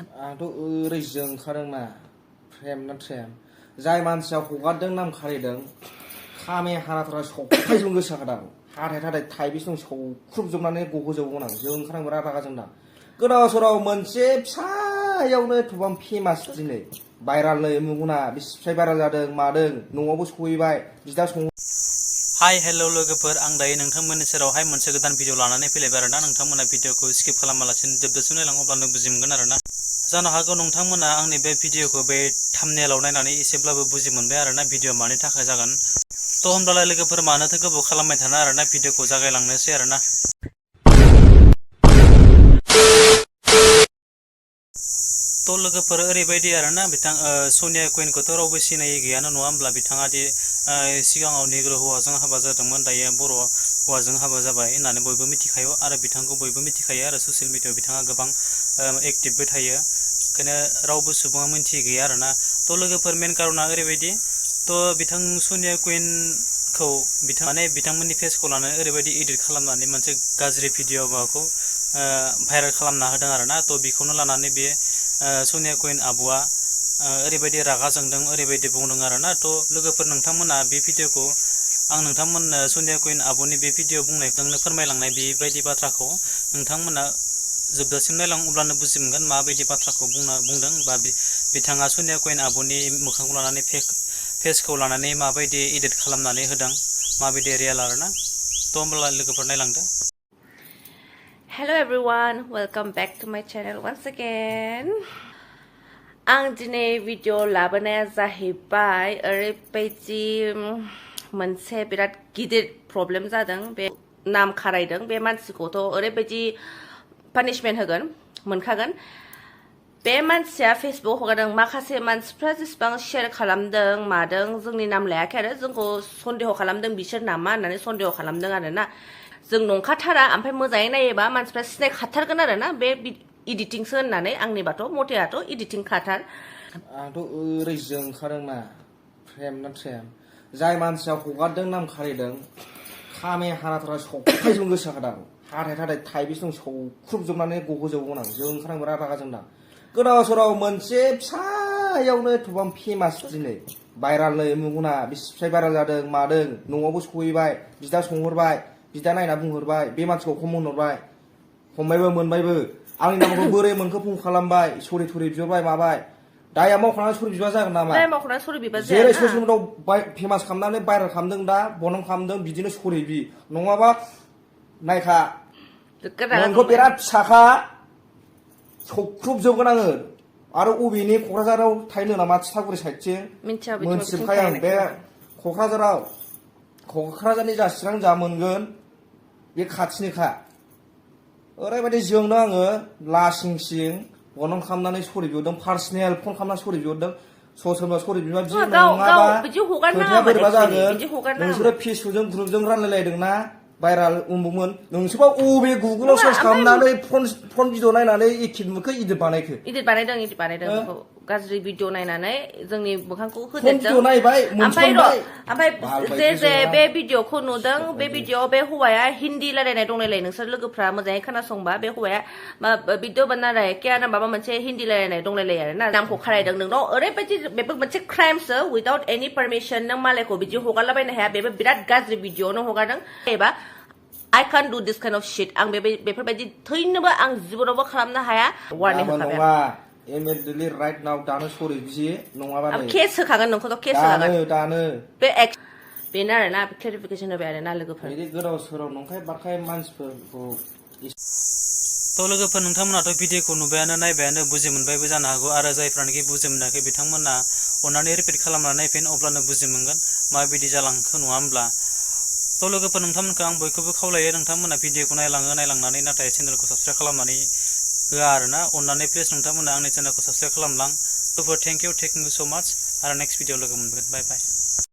आंथ' ओरैजों ओंखारदोंना ट्रेम ना ट्रेम जाय मानसिया हगारदों नाम खारिदों खामे हानाथारा सौख्लायजों गोसोखादां हाथाय थाथाय थाइबिस दं सौख्रुबजोबनानै गहोजोबगोन आं जों ओंखारनांगौ रागा जोंदां गोदाव सोराव मोनसे फिसायावनो एथबां फेमास दिनै भाइराल नै मुगुना बिसिफ्राय भाइराल जादों मादों न'आवबो सहैबाय बिदा सं हाय हेलो लोगोफोर आं दायो नोंथांमोननि सेरावहाय मोनसे गोदान भिडिअ लानानै फैलायबाय आरोना नोंथांमोना भिडिअखौ स्किप खालामालासिनो जोबजासिम नायलां अब्लानो बुजि मोनगोन आरोना जानो हागौ नोंथांमोना आंनि बे भिडिअखौ बे थाम्बनेइलाव नायनानै एसेब्लाबो बुजि मोनबाय आरोना भिडिअ मानि थाखाय जागोन थ' होमब्लालाय लोगोफोर मानोथो गोबाव खालामबाय थानो आरोना भिडिअखौ जागायलांनोसै आरोना थ' लोगोफोर ओरैबायदि आरोना बिथां सनिया कुइनखौथ' रावबो सिनायै गैयानो नङा होमब्ला बिथाङा दि सिगाङाव निग्र' हौवाजों हाबा जादोंमोन दायो बर' हौवाजों हाबा जाबाय होननानै बयबो मिथिखायो आरो बिथांखौ बयबो मिथिखायो आरो ससियेल मिडियायाव बिथाङा गोबां एक्टिभबो थायो ओंखायनो रावबो सुबुङा मिथियै गैया आरोना थ' लोगोफोर मेन कारना ओरैबायदि थ' बिथां सनिया कुइनखौ बिथांमोननि फेसखौ लानानै ओरैबायदि एडिट खालामनानै मोनसे गाज्रि भिडिअ माबाखौ भाइरेल खालामना होदों आरोना थ' बेखौनो लानानै बे सनिया कुइन आब'आ ओरैबायदि रागा जोंदों ओरैबायदि बुंदों आरोना थ' लोगोफोर नोंथांमोना बे भिडिअखौ आं नोंथांमोननो सनिया कुइन आब'नि बे भिडिअ बुंनायखौनो फोरमायलांनाय बेबायदि बाथ्राखौ नोंथांमोना जोबजासिम नायलां अब्लानो बुजि मोनगोन माबायदि बाथ्राखौ बुंदों बा बिथाङा सनिया कुइन आब'नि मोखांखौ लानानै फेसखौ लानानै माबायदि एडिट खालामनानै होदों माबायदि रियेल आरोना थ' होमब्ला लोगोफोर नायलांदो Hello everyone, welcome back to my channel once again. आं दिनै भिडिअ लाबोनाया जाहैबाय ओरैबायदि मोनसे बिराद गिदिर प्रब्लेम जादों बे नाम खारायदों बे मानसिखौथ' ओरैबायदि पानिशमेन्ट होगोन मोनखागोन बे मानसिया फेसबुक हगारदों माखासे मानसिफ्रा जेसेबां शेयार खालामदों मादों जोंनि नाम लायाखै आरो जोंखौ सन्देह खालामदों बिसोर नामा होननानै सन्देह खालामदों आरोना जों नंखाथारा ओमफ्राय मोजाङै नायोबा मानसिफ्रा सिनायखाथारगोन आरोना बे इडिटिंसो होननानै आंनिबाथ' मथेयाथ' इडिटिं खाथार आंथ' ओरैजों ओंखारदोंना ट्रेम ना ट्रेम जाय मानसिया हगारदों नाम खारिदों खामे हानाथारा सौख्लायजों गोसोखादां हाथाय थाथाय थाइबिस दं सौख्रुबजोबनानै गहोजोबगोन आं जों ओंखारनांगौ रागा जोंदां गोदाव सोराव मोनसे फिसायावनो एथबां फेमास दिनै भाइराल नै मुगुना बिसिफ्राय भाइराल जादों मादों न'आवबो सहैबाय बिदा सोंहरबाय बिदा नायना बुंहरबाय बे मानसिखौ हमहरबाय हमबायबो मोनबायबो आंनि नामखौ बोरै मोनखो फन खालामबाय सरि थरि बिहरबाय माबाय दाया मावखांनानै सरि बिबा जागोन नामा जेरै ससियेल मिडियाआव फेमास खालामनानै भाइरेल खालामदों दा बनाम खालामदों बिदिनो सरि बि नङाबा नायखा नोंखौ बिराद फिसाखा सौख्रुबजोबगोन आङो आरो अबेनि क'क्राझाराव थाहैनो नामा थिथागुरि साइडथिं मोनथिजोबखायो आं बे क'क्राझारनि जा चिरां जा मोनगोन बे खाथिनिखा ओरैबायदि जोंनो आङो लासिंसिं बनाम खालामनानै सरि बिहरदों पार्सनेल फन खालामनानै सरि बिहरदों ससियेल मिडियाआव सरि बिहरबा बिदि नङाबा खोथाया बोरैबा जागोन नोंसोरो फेसबुकजों ग्रुपजों रानलायलायदोंना भाइराल उमुमोन नोंसोरबा अबे गुगोलाव सार्च खालामनानै फन भिडिअ नायनानै एखे नुखो इडिट बानायदों गाज्रि भिडिअ नायनानै जोंनि मोखांखौ होदेरदों ओमफ्राय जे बे भिडिअखौ नुदों बे भिडिअआव बे हौवाया हिन्दी रायलायनाय दंलायलाय नोंसोर लोगोफ्रा मोजाङै खोनासंबा बे हौवाया भिडिअ बानायनाय क्या ना माबा मोनसे हिन्दी रायलायनाय दंलायलाय आरोना नामखौ खारायदों नोंनाव ओरैबायदि बेबो मोनसे क्राइमसो उइदाउट एनि पारमिसन नों मालायखौ बिदि हगारलाबायनो हाया बेबो बिराद गाज्रि भिडिअ नों हगारदों एबा I can't do this kind of shit आं बेफोरबायदि थैनोबो आं जिबनावबो खालामनो हाया वार्निं होखाबाय immediately right now दानो सरि बिदि नङाबा नै केस होखागोन नोंखौथ' केस होखागोन दानो बे बेनो आरोना क्लेरिफिकेसन होबाय आरोना लोगोफोर बिदि गोदाव सोराव नंखाय बाखाय मानसिफोरखौ थ' लोगोफोर नोंथांमोनाथ' भिडिअखौ नुबायानो नायबायानो बुजि मोनबायबो जानो हागौ आरो जायफ्रानोखि बुजि मोनाखै बिथांमोना अननानै रिपिट खालामनानै नायफिन अब्लानो बुजि मोनगोन माबायदि जालांखो नङा होमब्ला थ' लोगोफोर नोंथांमोनखौ आं बयखौबो खावलायो नोंथांमोना भिडिअखौ नायलांनानै नाथाय चेनेलखौ साबस्क्राइब खालामनानै होआ आरोना अननानै प्लिज नोंथांमोना आंनि चेनेलखौ साबस्क्राइब खालामलां लोगोफोर थेंक इउ स' माच आरो नेक्स्ट भिडिअ लोगो मोनगोन बाय बाय